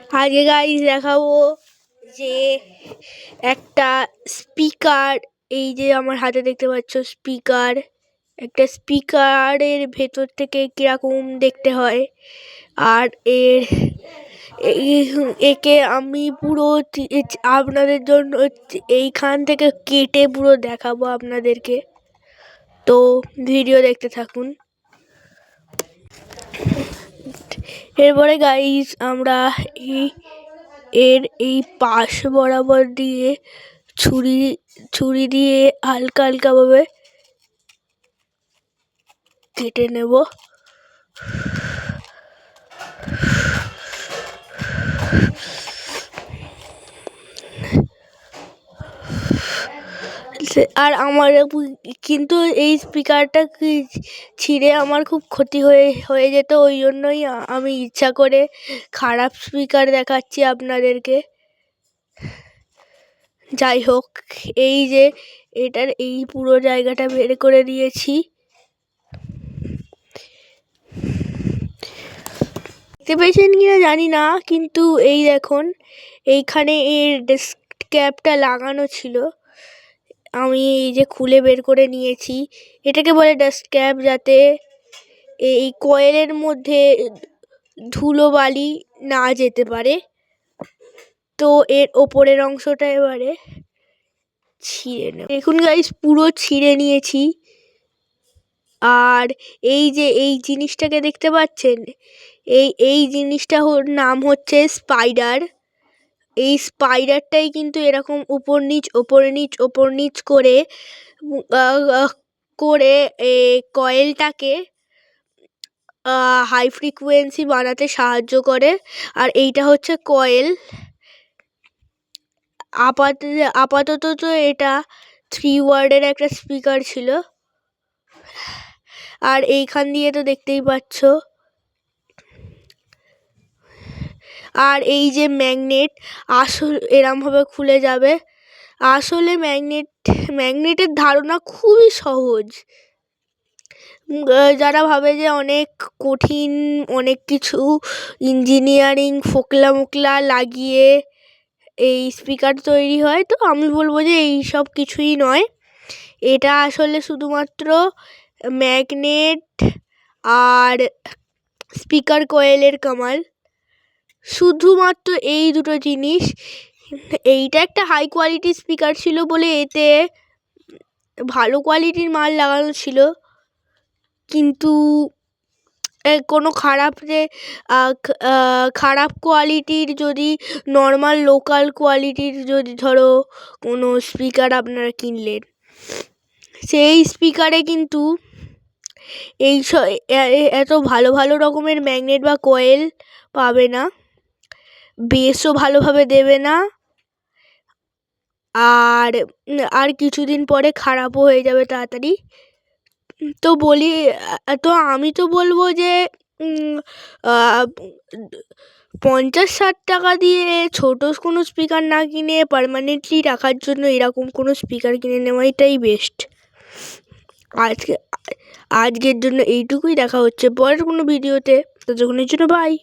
আগে গাইস দেখাবো যে একটা স্পিকার, এই যে আমার হাতে দেখতে পাচ্ছ স্পিকার, একটা স্পিকারের ভেতর থেকে কিরকম দেখতে হয়। আর একে আমি পুরো আপনাদের জন্য এইখান থেকে কেটে পুরো দেখাবো আপনাদেরকে, তো ভিডিও দেখতে থাকুন। এরপরে গাইস আমরা এই পাশ বরাবর দিয়ে ছুরি দিয়ে হালকা হালকা ভাবে কেটে নেব। আর আমার কিন্তু এই স্পিকারটা ছিঁড়ে আমার খুব ক্ষতি হয়ে যেত, ওই জন্যই আমি ইচ্ছা করে খারাপ স্পিকার দেখাচ্ছি আপনাদেরকে। যাই হোক, এই যে এটার এই পুরো জায়গাটা বের করে দিয়েছি। দেখতে পেয়েছেন কিনা জানি না, কিন্তু এই দেখুন এইখানে এর ডেস্ক ক্যাপটা লাগানো ছিল, আমি এই যে খুলে বের করে নিয়েছি। এটাকে বলে ডাস্ট ক্যাপ, যাতে এই কয়েলের মধ্যে ধুলোবালি না যেতে পারে। তো এর ওপরের অংশটা এবারে ছিঁড়ে নেব। দেখুন গাইস, পুরো ছিঁড়ে নিয়েছি। আর এই যে এই জিনিসটাকে দেখতে পাচ্ছেন, এই জিনিসটার নাম হচ্ছে স্পাইডার। এই স্পাইডারটাই কিন্তু এরকম উপর নিচ করে কয়েলটাকে হাই ফ্রিকোয়েন্সি বানাতে সাহায্য করে। আর এইটা হচ্ছে কয়েল। আপাতত তো এটা 3 ওয়ার্ডের একটা স্পিকার ছিল। আর এইখান দিয়ে তো দেখতেই পাচ্ছ। আর এই যে ম্যাগনেট, আসলে এরমভাবে খুলে যাবে। আসলে ম্যাগনেটের ধারণা খুবই সহজ। যারা ভাবে যে অনেক কঠিন, অনেক কিছু ইঞ্জিনিয়ারিং ফোকলা লাগিয়ে এই স্পিকার তৈরি হয়, তো আমি বলবো যে এই সব কিছুই নয়। এটা আসলে শুধুমাত্র ম্যাগনেট আর স্পিকার কয়েলের কামাল, শুধুমাত্র এই দুটো জিনিস। এইটা একটা হাই কোয়ালিটির স্পিকার ছিল বলে এতে ভালো কোয়ালিটির মাল লাগানো ছিল, কিন্তু কোনো খারাপ কোয়ালিটির যদি নর্মাল লোকাল কোয়ালিটির যদি ধরো কোনো স্পিকার আপনারা কিনলেন, সেই স্পিকারে কিন্তু এত ভালো রকমের ম্যাগনেট বা কয়েল পাবে না, বেসও ভালোভাবে দেবে না, আর কিছুদিন পরে খারাপও হয়ে যাবে তাড়াতাড়ি। তো আমি তো বলবো যে 50-60 টাকা দিয়ে ছোট কোনো স্পিকার না কিনে পার্মানেন্টলি রাখার জন্য এরকম কোনো স্পিকার কিনে নেওয়াটাই বেস্ট। আজকের জন্য এইটুকুই, দেখা হচ্ছে পরের কোনো ভিডিওতে, ততক্ষণের জন্য বাই।